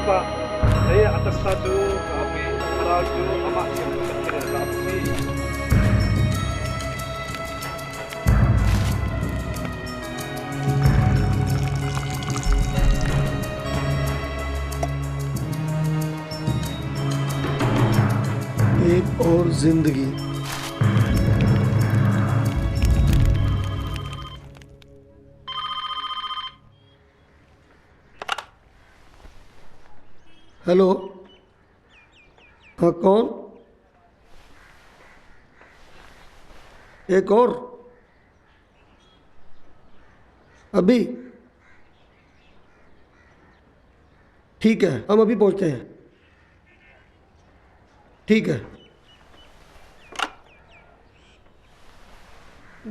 Pak, saya atas satu kami Rajo Amak yang kecil kami. एक और जिंदगी। Hello, हाँ कौन? एक और? अभी? ठीक है, हम अभी पहुंचते हैं। ठीक है।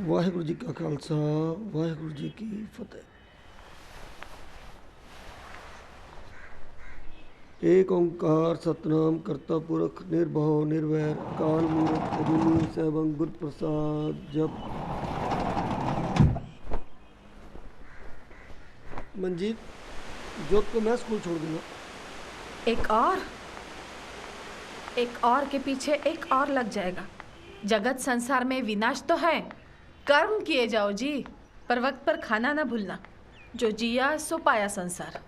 वाहिगुरु जी का खालसा, वाहिगुरु जी की फतेह। एक ओंकार सतनाम करता पुरख निर्भव निर्वैर काल मूरत अजूनी सैभं गुर प्रसाद जप। मंजीत, जोत को मैं स्कूल छोड़ दूंगा। एक और के पीछे एक और लग जाएगा। जगत संसार में विनाश तो है, कर्म किए जाओ जी, पर वक्त पर खाना ना भूलना। जो जिया सो पाया संसार।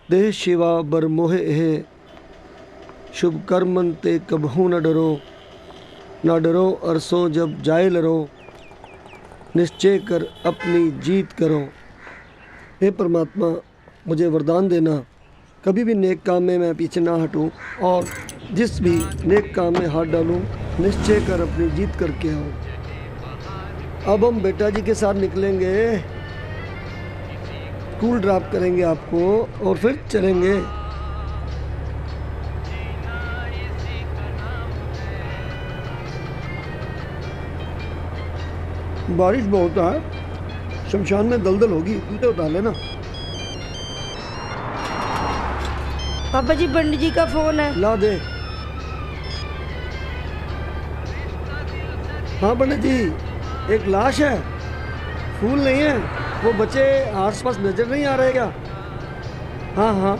देह शिवा बर मोहे है शुभ कर्मन ते कबहू न डरो अरसों जब जाए लरो निश्चय कर अपनी जीत करो। हे परमात्मा, मुझे वरदान देना, कभी भी नेक काम में मैं पीछे ना हटूं और जिस भी नेक काम में हाथ डालूं निश्चय कर अपनी जीत करके आऊं। अब हम बेटा जी के साथ निकलेंगे, स्कूल ड्रॉप करेंगे आपको और फिर चलेंगे। बारिश बहुत है, शमशान में दलदल होगी, जूते उतार लेना। पापा जी, पंडित जी का फोन है। ला दे। हाँ पंडित जी, एक लाश है, फूल नहीं है, वो बच्चे आसपास नजर नहीं आ रहे क्या? हाँ हाँ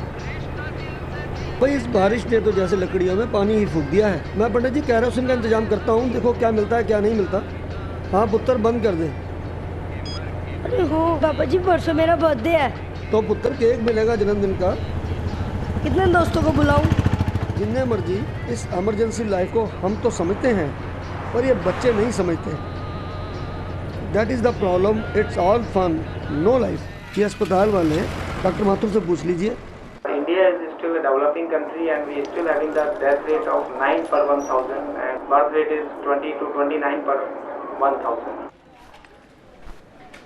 भाई, इस बारिश ने तो जैसे लकड़ियों में पानी ही फूंक दिया है। मैं पंडित जी कैरोसिन का इंतजाम करता हूँ, देखो क्या मिलता है क्या नहीं मिलता। हाँ पुत्र, बंद कर दे। अरे हो पापा जी, परसों मेरा बर्थडे है। तो पुत्र केक मिलेगा जन्मदिन का। कितने दोस्तों को बुलाऊं? जितने मर्जी। इस इमरजेंसी लाइफ को हम तो समझते हैं पर ये बच्चे नहीं समझते। That is the problem, it's all fun, no life. ये अस्पताल वाले डॉक्टर माथुर से पूछ लीजिए। India is still a developing country and we are still having the death rate of 9 per 1000 and birth rate is 20 to 29 per 1000.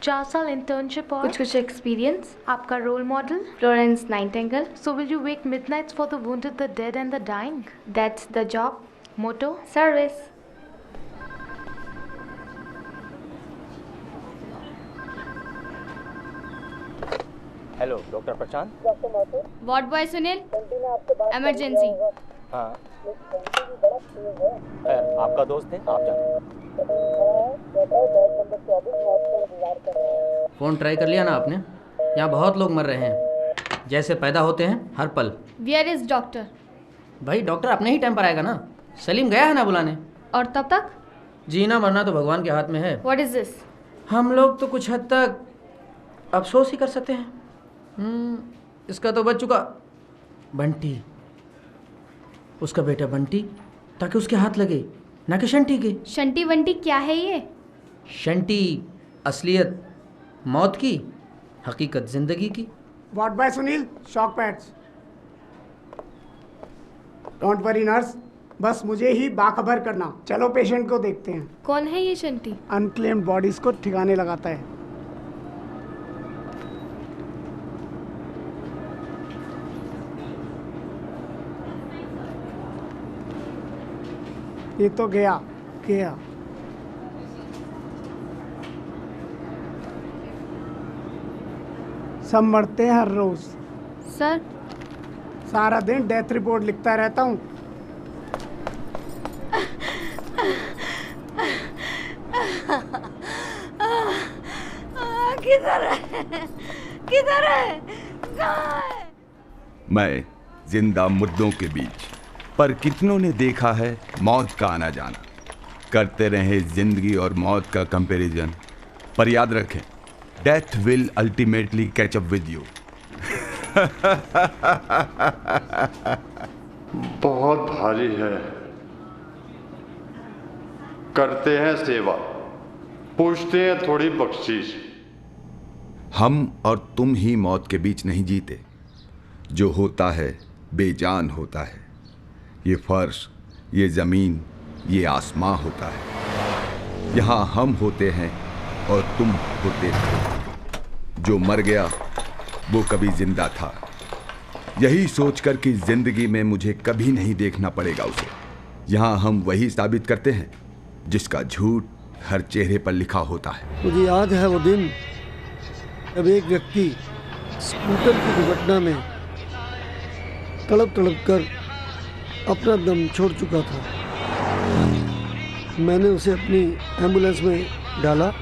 4 साल internship और कुछ experience. आपका role model Florence Nightingale. So will you wake midnights for the wounded, the dead and the dying? That's the job. Motto service. Hello doctor Prashant. Ward boy Sunil, emergency. हाँ खैर, आपका दोस्त है, आप जानो। फ़ोन ट्राई कर लिया ना आपने? यहाँ बहुत लोग मर रहे हैं, जैसे पैदा होते हैं हर पल। Where is doctor? भाई डॉक्टर अपने ही टाइम पर आएगा ना, सलीम गया है ना बुलाने। और तब तक जीना मरना तो भगवान के हाथ में है। What is this? हम लोग तो कुछ हद तक अफसोस ही कर सकते हैं। इसका तो बच चुका बंटी, उसका बेटा बंटी, ताकि उसके हाथ लगे ना कि शंटी के। शंटी वंटी क्या है ये? शंटी असलियत मौत की, हकीकत जिंदगी की। Ward boy Sunil, shock pads. Don't worry nurse, बस मुझे ही बाखबर करना। चलो पेशेंट को देखते हैं। कौन है ये शंटी? अनक्लेम्ड बॉडीज को ठिकाने लगाता है। ये तो गया, किया। सब मरते हैं हर रोज। सर सारा दिन डेथ रिपोर्ट लिखता रहता हूँ। किधर है? किधर है? कहाँ है? मैं जिंदा मुर्दों के बीच, पर कितनों ने देखा है मौत का आना जाना। करते रहे जिंदगी और मौत का कंपैरिजन, पर याद रखें, death will ultimately catch up with you. बहुत भारी है। करते हैं सेवा, पूछते हैं थोड़ी बख्शीश। हम और तुम ही मौत के बीच नहीं जीते। जो होता है बेजान होता है। ये फर्श, ये जमीन, ये आसमां होता है। यहाँ हम होते हैं और तुम होते थे। जो मर गया वो कभी जिंदा था। यही सोचकर कि जिंदगी में मुझे कभी नहीं देखना पड़ेगा उसे। यहाँ हम वही साबित करते हैं जिसका झूठ हर चेहरे पर लिखा होता है। मुझे याद है वो दिन जब एक व्यक्ति स्कूटर की दुर्घटना में तड़प कर अपना दम छोड़ चुका था। मैंने उसे अपनी एम्बुलेंस में डाला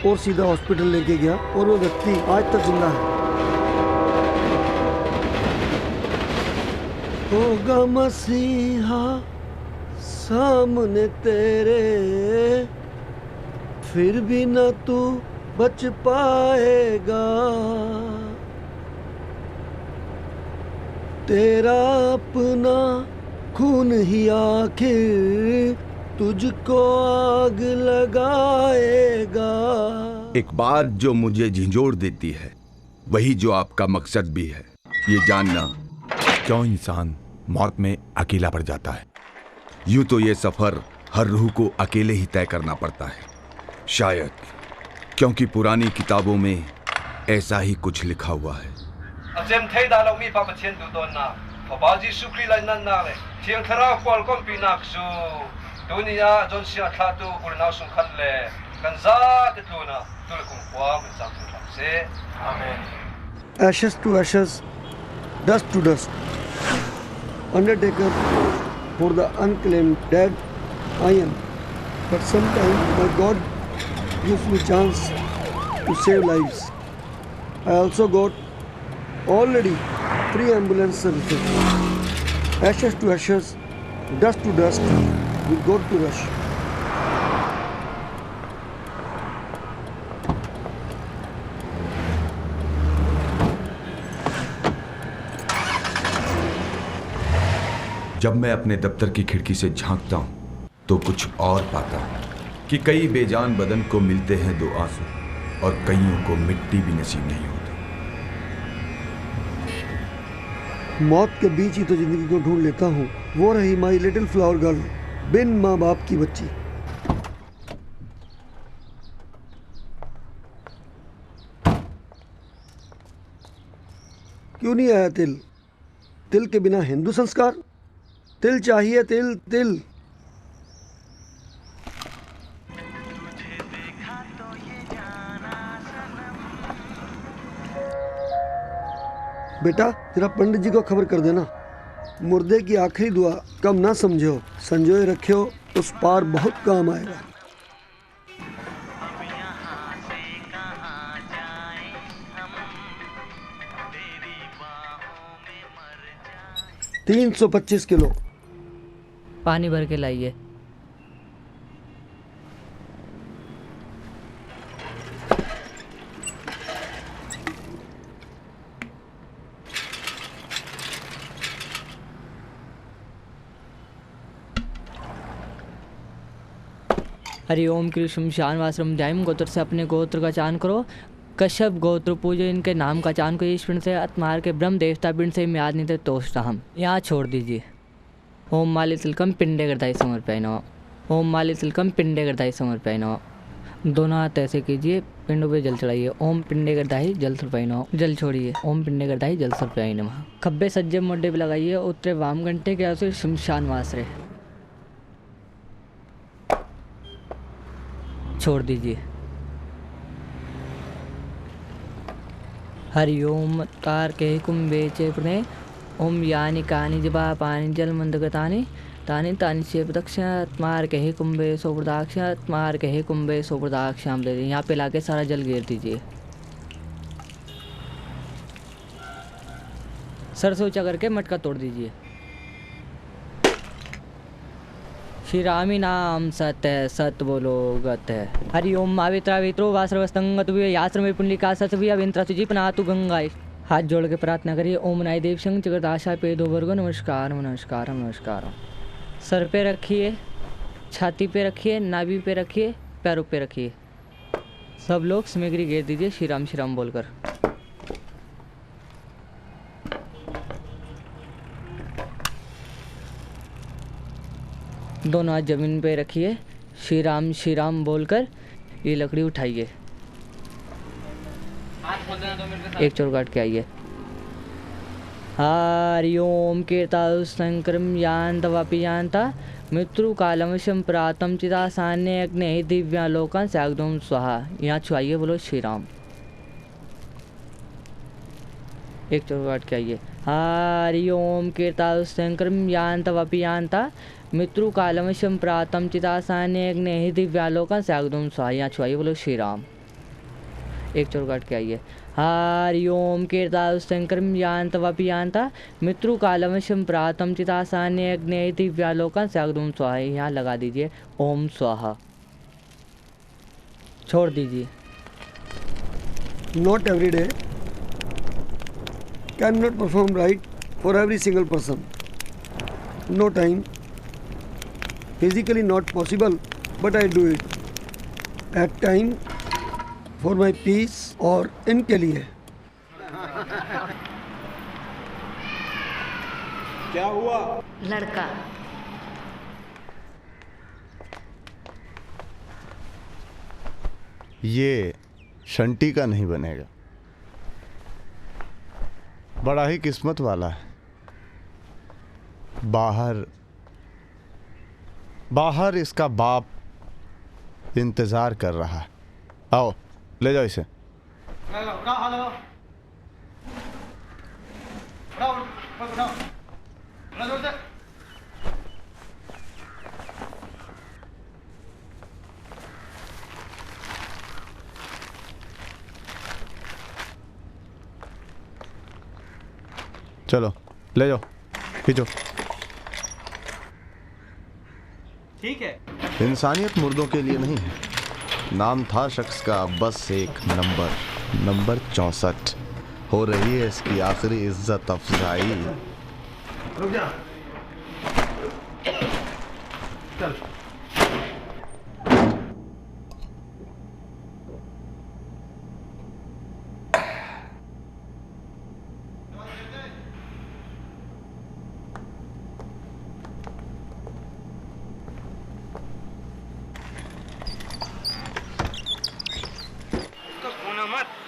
और सीधा हॉस्पिटल लेके गया और वो व्यक्ति आज तक जिंदा है। होगा मसीहा सामने तेरे, फिर भी न तू बच पाएगा। तेरा अपना खून ही आखिर तुझको आग लगाएगा। एक बात जो मुझे झिंझोड़ देती है, वही जो आपका मकसद भी है, ये जानना क्यों इंसान मौत में अकेला पड़ जाता है। यूं तो ये सफर हर रूह को अकेले ही तय करना पड़ता है। शायद क्योंकि पुरानी किताबों में ऐसा ही कुछ लिखा हुआ है। Ashes to ashes, dust to dust. Undertaker for the unclaimed dead I am. But sometimes my God gives me chance to save lives. I also got already 3 ambulance services. Ashes to ashes, dust to dust, we got to rush. जब मैं अपने दफ्तर की खिड़की से झांकता हूं तो कुछ और पाता हूं कि कई बेजान बदन को मिलते हैं 2 आंसू और कईयों को मिट्टी भी नसीब नहीं होती। मौत के बीच ही तो जिंदगी को ढूंढ लेता हूँ। वो रही माई लिटिल फ्लावर गर्ल, बिन माँ बाप की बच्ची। क्यों नहीं आया तिल? तिल के बिना हिंदू संस्कार? तिल चाहिए, तिल तिल। बेटा जरा पंडित जी को खबर कर देना, मुर्दे की आखिरी दुआ कम ना समझो, संजोए रखियो, उस पार बहुत काम आएगा। $325 किलो पानी भर के लाइए। हरिओम कृष्ण शमशान वाश्रम जाइम गोत्र से अपने गोत्र का चान करो। कश्यप गोत्र पूजो इनके नाम का चान को ईश्वर से आत्मार के ब्रह्म देवता पिंड से म्याद नहीं थे तोषता हम यहाँ छोड़ दीजिए। ओम माली तिलकम पिंडे करदाई समर्पयानो। ओम माली तिलकम पिंडे करदाई समर्पयानो। दोनों हाथ ऐसे कीजिए, पिंडों पे जल चढ़ाइए। ओम पिंडे करदाई जल समर्पयानो। जल छोड़िए। ओम पिंडे करदाई जल समर्पयाय नमः। खब्बे सज्जे मोड्डे पे लगाइए। उत्तरे वाम घंटे के आसुर शमशान वासरे। छोड़ दीजिए। हरिओम तार के कुंभे चेपने ओम यानी कानी जबा पानी जल मंदगतानी तानी तानी से प्रदक्षिणात्मार कहे कुंभे सोप्रदाक्षिणात्मार कहे कुंभे सोप्रदाक्षाम दे। यहाँ पे लाके सारा जल घेर दीजिए। सर से ऊंचा करके मटका तोड़ दीजिए। श्री रामी नाम सत्य सत्य बोलो गत है। हरि ओम आवित्रा वित्रो वासरवस्तंगत याश्रम पुंडलिका सतविया विंत्रा सुजीपनातु गंगाई। हाथ जोड़ के प्रार्थना करिए। ओम नाय देव संग जगदाशा पे दो वर्गो नमस्कार नमस्कार नमस्कार। सर पे रखिए, छाती पे रखिए, नाभि पे रखिए, पैरों पे रखिए। सब लोग स्मेगरी घेर दीजिए श्री राम बोलकर। दोनों हाथ जमीन पे रखिए, श्री राम बोलकर ये लकड़ी उठाइए। एक चोर काट के आइए। हरि ओम कीर्तादु संक्रम यान्त वापि यान्ता मृत्यु कालमशम प्रातम चिता सान्य अग्नि दिव्यालोकन सागदोम स्वाहा। यहाँ छुआइए, बोलो श्री राम। एक चोर काट के आइए। हरि ओम कीर्तादु संक्रम यान्त वापि यान्ता मृत्यु कालमशम प्रातम चिता सान्य अग्नि दिव्यालोकन सागदोम स्वाहा। यहाँ छुआइए, बोलो श्री राम। एक चोर काट के आइए। हरि ओम कीर्तादु संक्रम यान्त वापि यान्ता मृत्यु कालमशम प्रातम चिता सान्य अग्नि दिव्यालोकन सागदोम स्वाहा। यहाँ लगा दीजिए ओम स्वाहा। छोड़ दीजिए। Not every day, cannot perform right for every single person. No time, physically not possible, but I do it. At time, for my peace और इनके लिए। क्या हुआ? लड़का। ये शंटी का नहीं बनेगा। बड़ा ही किस्मत वाला है। बाहर इसका बाप इंतजार कर रहा है। आओ ले जाओ इसे। चलो ले जाओ, खींचो। ठीक है। इंसानियत मुर्दों के लिए नहीं है। नाम था शख्स का बस एक नंबर 64। हो रही है इसकी आखिरी इज्जत अफजाई। रुक जा। चल।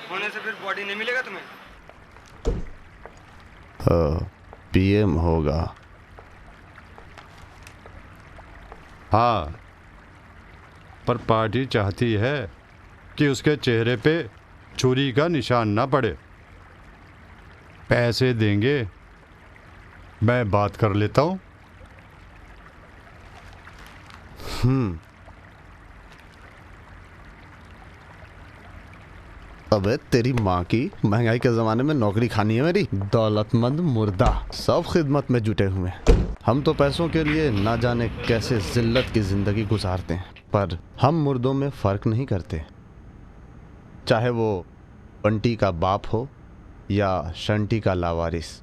होने से फिर बॉडी नहीं मिलेगा तुम्हें। पीएम होगा। हाँ, पर पार्टी चाहती है कि उसके चेहरे पे छुरी का निशान ना पड़े। पैसे देंगे, मैं बात कर लेता हूँ। अबे तेरी माँ की, महंगाई के ज़माने में नौकरी खानी है मेरी। दौलतमंद मुर्दा सब खिदमत में जुटे हुए हैं। हम तो पैसों के लिए ना जाने कैसे जिल्लत की ज़िंदगी गुजारते हैं, पर हम मुर्दों में फ़र्क नहीं करते। चाहे वो बंटी का बाप हो या शंटी का लावारिस,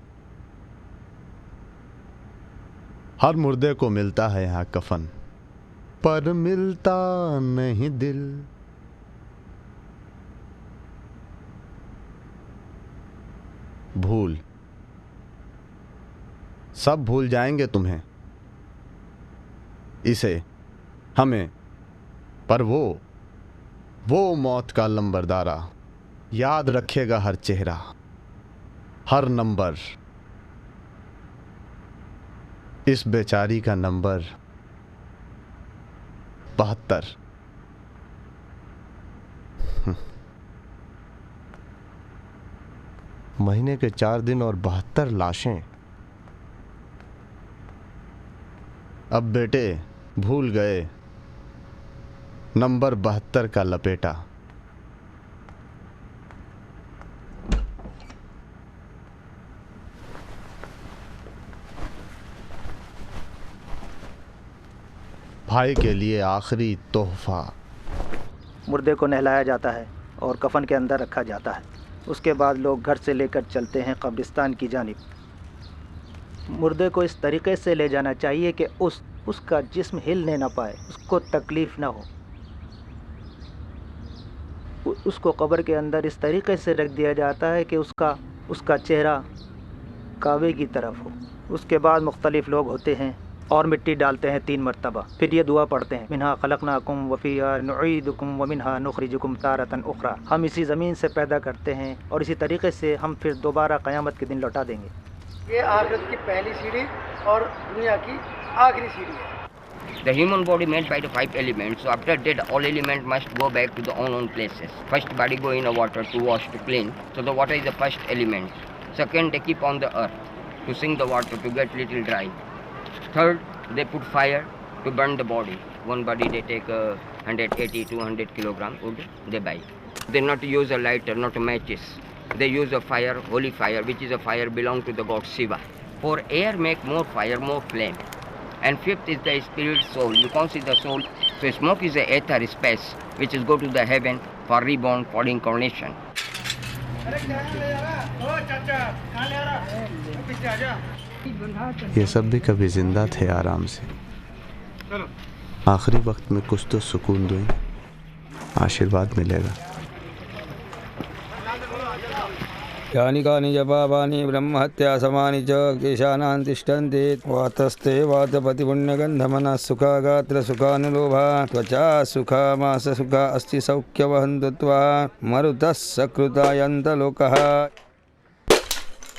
हर मुर्दे को मिलता है यहाँ कफन, पर मिलता नहीं दिल। भूल, सब भूल जाएंगे तुम्हें, इसे, हमें, पर वो मौत का लंबरदारा याद रखेगा हर चेहरा, हर नंबर। इस बेचारी का नंबर 72। महीने के 4 दिन और 72 लाशें। अब बेटे भूल गए नंबर 72 का लपेटा। भाई के लिए आखिरी तोहफा। मुर्दे को नहलाया जाता है और कफन के अंदर रखा जाता है। उसके बाद लोग घर से लेकर चलते हैं कब्रिस्तान की जानिब। मुर्दे को इस तरीके से ले जाना चाहिए कि उसका जिस्म हिलने ना पाए, उसको तकलीफ़ ना हो। उसको कब्र के अंदर इस तरीके से रख दिया जाता है कि उसका चेहरा काबे की तरफ हो। उसके बाद मुख्तलिफ़ लोग होते हैं और मिट्टी डालते हैं 3 मरतबा। फिर ये दुआ पढ़ते हैं, मिन्हा खलकनाकुम वफ़ीहा नुईदुकुम व मिन्हा नुखरिजुकुम तारतन उखरा। हम इसी ज़मीन से पैदा करते हैं और इसी तरीके से हम फिर दोबारा क़यामत के दिन लौटा देंगे। ये आखिरत की पहली सीढ़ी और दुनिया की आखिरी सीढ़ी है। The human body made by the 5 elements. So after death, all elements must go back to the own places. First, body go in the water to wash, to clean. So the water is the first element. Second, they keep on the earth to sink the water to get little dry. Third, they put fire to burn the body. One body they take 180, 200 kilogram wood they buy. They not use a lighter, not matches. They use a fire, holy fire, which is a fire belong to the god Shiva. For air make more fire, more flame. And fifth is the spirit soul. You can't see the soul. So smoke is the ether space, which is go to the heaven for reborn, for incarnation. ये सब भी कभी जिंदा थे आराम से। आखिरी वक्त में कुछ तो सुकून दो, आशीर्वाद मिलेगा। यानि कानि जपापानि ब्रह्महत्या समानि च केशानां तिष्ठन्ति वातस्ते वातपतिपुण्यगन्धमनः सुखा गात्र सुखानुलोभा त्वचा सुखा मास सुखा अस्ति सौख्यवहन्तु त्वा मरुतः सकृतायन्तलोकः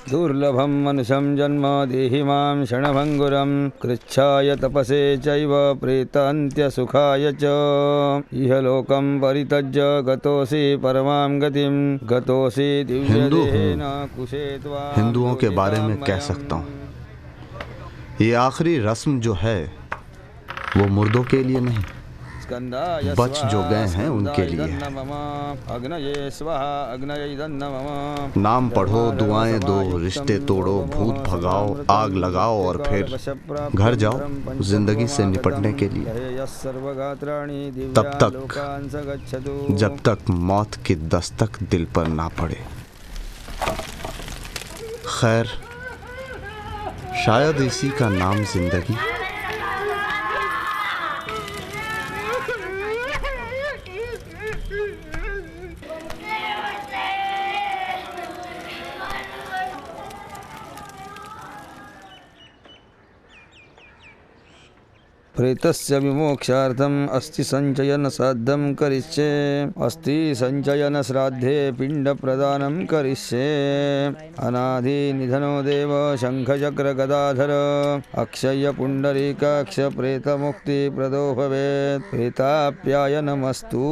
दुर्लभं मनुष्यं जन्म देहि मां क्षणभङ्गुरं कृच्छाय तपसे चैव प्रेतान्त्यसुखाय च इहलोकं परित्यज्य गतोऽसि परमां गतिं गतोऽसि दिव्यदेहेन कुशे त्वा। हिंदुओं के बारे में कह सकता हूँ, ये आखिरी रस्म जो है वो मुर्दों के लिए नहीं, बच जो गए हैं उनके लिए। नाम पढ़ो, दुआएं दो, रिश्ते तोड़ो, भूत भगाओ, आग लगाओ और फिर घर जाओ जिंदगी से निपटने के लिए। तब तक जब तक मौत की दस्तक दिल पर ना पड़े। खैर, शायद इसी का नाम जिंदगी। प्रेतस्य विमोक्षार्थम् अस्ति संचयन साध्यं करिष्ये अस्ति संचयन श्राद्धे पिंड प्रदानं करिष्ये अनादि निधनो देव शंखचक्र गदाधर अक्षय पुंडरीकाक्ष प्रेत मुक्ति प्रदो भवेत् प्रेताप्यायनमस्तु।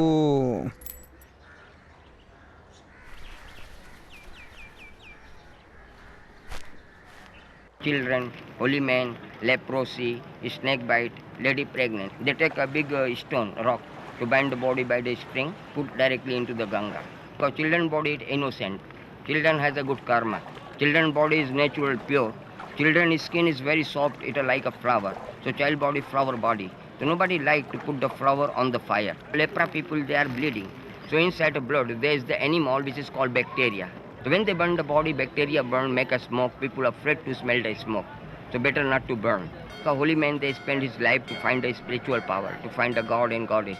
Children, holy men, leprosy, snake bite, lady pregnant. They take a big stone, rock, to bind the body by the string, put directly into the Ganga. Because children body is innocent. Children has a good karma. Children body is natural, pure. Children skin is very soft, it is like a flower. So child body, flower body. So nobody like to put the flower on the fire. Lepra people, they are bleeding. So inside the blood, there is the animal which is called bacteria. So when they burn the body, bacteria burn, make a smoke. People are afraid to smell the smoke. So better not to burn. So holy men, they spend his life to find the spiritual power, to find the God and Goddess.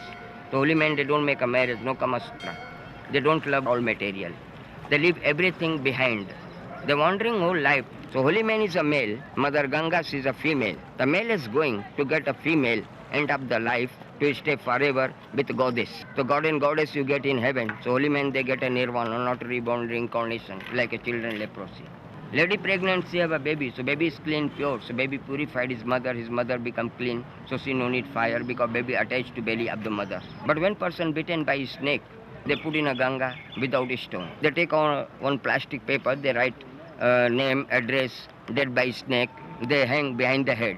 So holy men, they don't make a marriage, no Kama Sutra. They don't love all material. They leave everything behind. They're wandering whole life. So holy man is a male, Mother Ganga is a female. The male is going to get a female, end up the life, to stay forever with Goddess. So God and Goddess you get in heaven. So holy men, they get a nirvana, not reborn reincarnation, like a children leprosy. Lady pregnant, she have a baby, so baby is clean, pure. So baby purified his mother become clean, so she no need fire because baby attached to belly of the mother. But when person bitten by a snake, they put in a Ganga without a stone. They take on plastic paper, they write name, address, dead by snake, they hang behind the head.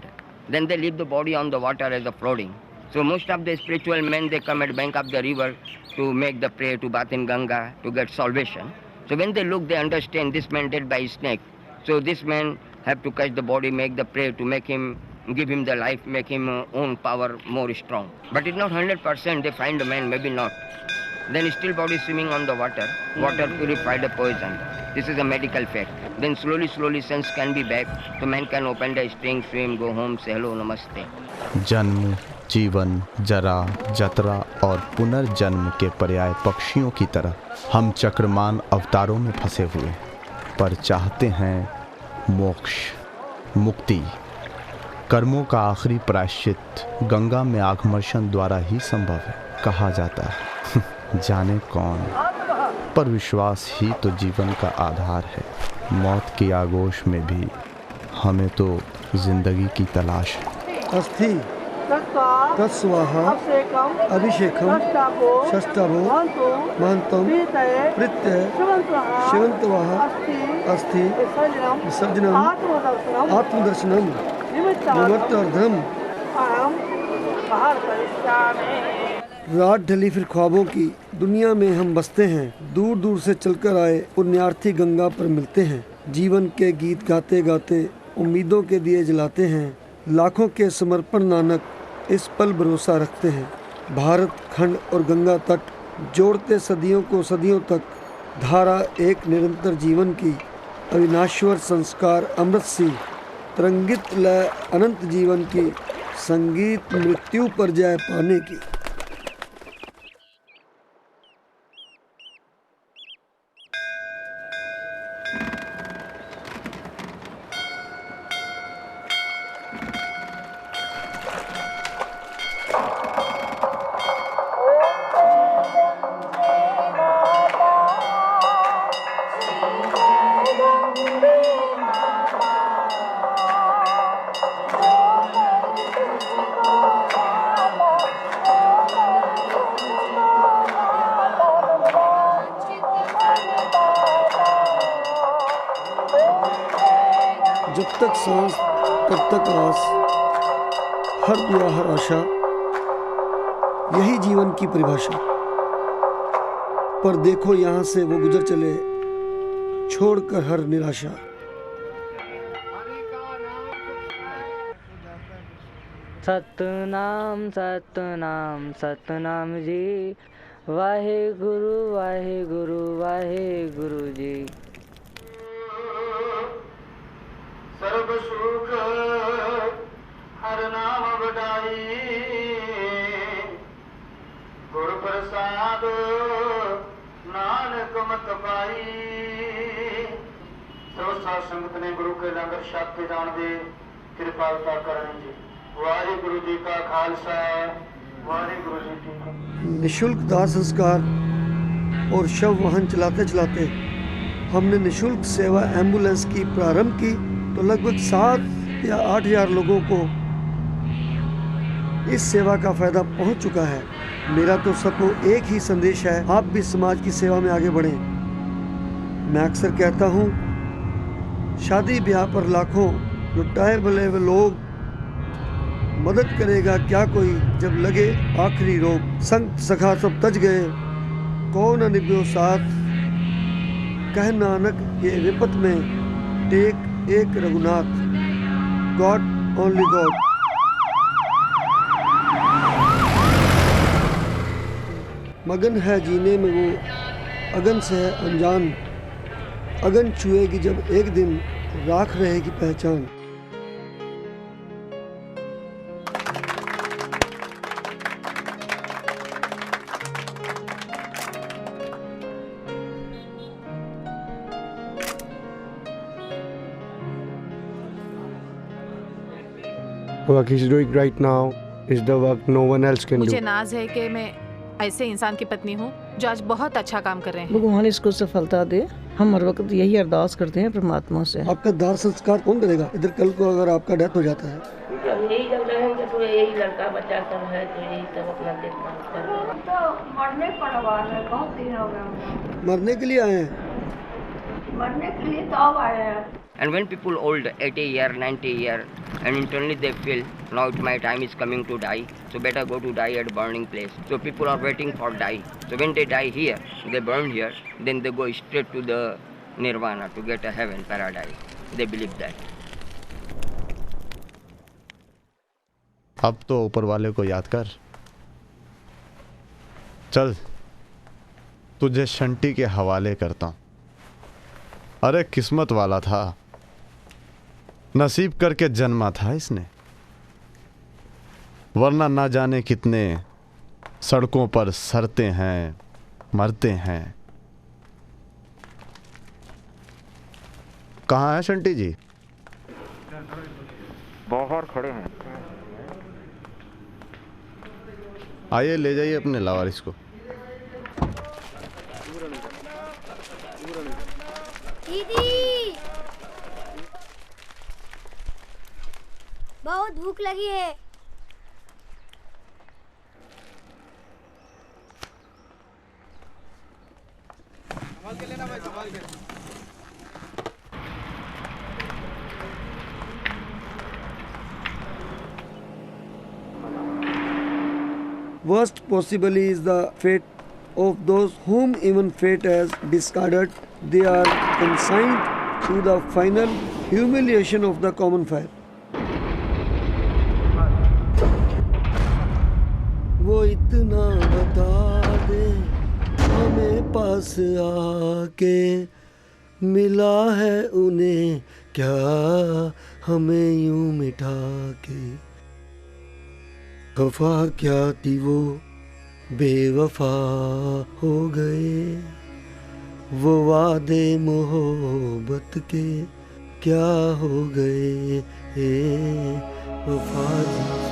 Then they leave the body on the water as a floating. So most of the spiritual men, they come at the bank of the river to make the prayer, to bath in Ganga, to get salvation. So when they look, they understand this man dead by a snake. So this man have to catch the body, make the prayer to make him, give him the life, make him own power more strong. But it's not 100%, they find the man, maybe not. Then still body swimming on the water, water purified the poison. This is a medical fact. Then slowly sense can be back, so man can open the string, swim, go home, say hello, namaste. जन्म, जीवन, जरा, जतरा और पुनर्जन्म के पर्याय पक्षियों की तरह हम चक्रमान अवतारों में फंसे हुए, पर चाहते हैं मोक्ष, मुक्ति। कर्मों का आखिरी प्रायश्चित गंगा में आत्मर्शन द्वारा ही संभव है, कहा जाता है। जाने कौन, पर विश्वास ही तो जीवन का आधार है। मौत की आगोश में भी हमें तो जिंदगी की तलाश है। अस्थि तत्स्वाहा अभिषेकम षष्ठाभो महंतम प्रत्यय शिवंतवाहा अस्थि विसर्जनम आत्मदर्शनम निमित्तार्थम रात ढली फिर ख्वाबों की दुनिया में हम बसते हैं। दूर दूर से चलकर आए पुण्यार्थी गंगा पर मिलते हैं। जीवन के गीत गाते गाते उम्मीदों के दिए जलाते हैं। लाखों के समर्पण नानक इस पल भरोसा रखते हैं। भारत खंड और गंगा तट जोड़ते सदियों को सदियों तक, धारा एक निरंतर जीवन की, अविनाश्वर संस्कार अमृत सी, तरंगित लय अनंत जीवन की, संगीत मृत्यु पर जय पाने की। जब तक सांस तब तक आस, हर दुआ हर आशा, यही जीवन की परिभाषा। पर देखो यहाँ से वो गुजर चले, छोड़कर हर निराशा। सतनाम सतनाम सतनाम जी, वाहे गुरु वाहे गुरु जी। सर्व सुख हर नाम बधाई, गुरु प्रसाद नानक मत पाई। सब साध संगत ने गुरु के लंगर छक के जान दे कृपालता करनी जी। वाहिगुरु जी का खालसा, वाहिगुरु जी की फतेह। निशुल्क दाह संस्कार और शव वाहन चलाते चलाते हमने निशुल्क सेवा एम्बुलेंस की प्रारंभ की तो लगभग 7 या 8 हज़ार लोगों को इस सेवा का फायदा पहुंच चुका है। मेरा तो सबको एक ही संदेश है, आप भी समाज की सेवा में आगे बढ़ें। मैं अक्सर कहता हूं, शादी ब्याह पर लाखों लुटाए भले वे लोग, मदद करेगा क्या कोई जब लगे आखिरी रोग। संत सखा सब तज गए, कौन निभ्यो साथ, कह नानक ये विपत में टेक एक रघुनाथ, गॉड ओनली गॉड। मगन है जीने में वो, अगन से है अनजान, अगन छुएगी जब एक दिन, राख रहेगी पहचान। Work he's doing right now is the work no one else can do. मुझे नाज है कि मैं ऐसे इंसान की पत्नी हूँ जो आज बहुत अच्छा काम कर रहे हैं। भगवान इसको सफलता दे। हम हर वक्त यही अरदास करते हैं परमात्मा से। आपका दाह संस्कार कौन करेगा? इधर कल को अगर आपका डेथ हो जाता है, यही चल रहे हैं तो यही लड़का बच्चा सब है तो यही सब अपना देखभाल कर रहे हैं। तो मरने पड़वा है, बहुत दिन हो गए मरने के लिए आए हैं। मरने के लिए तो अब आए हैं। And when people old, 80 year, 90 year, and internally they feel, now my time is coming to die, so better go to die at burning place. So people are waiting for die. So when they die here, they burn here, then they go straight to the nirvana, to get a heaven, paradise. They believe that. अब तो ऊपर वाले को याद कर। चल तुझे शंटी के हवाले करता हूँ। अरे किस्मत वाला था, नसीब करके जन्मा था इसने, वरना ना जाने कितने सड़कों पर सड़ते हैं, मरते हैं। कहाँ है शंटी जी? बाहर खड़े हैं। आइए ले जाइए अपने लावारिस को। दीदी, बहुत भूख लगी है। संभाल के लेना भाई, संभाल के। Worst possibly is the fate of those whom even fate has discarded. They are consigned to the final humiliation of the common fire. वो इतना बता दे हमें पास आके, मिला है उन्हें क्या हमें यूं मिटा के। वफा क्या थी वो बेवफा हो गए, वो वादे मोहब्बत के क्या हो गए, वफा जी।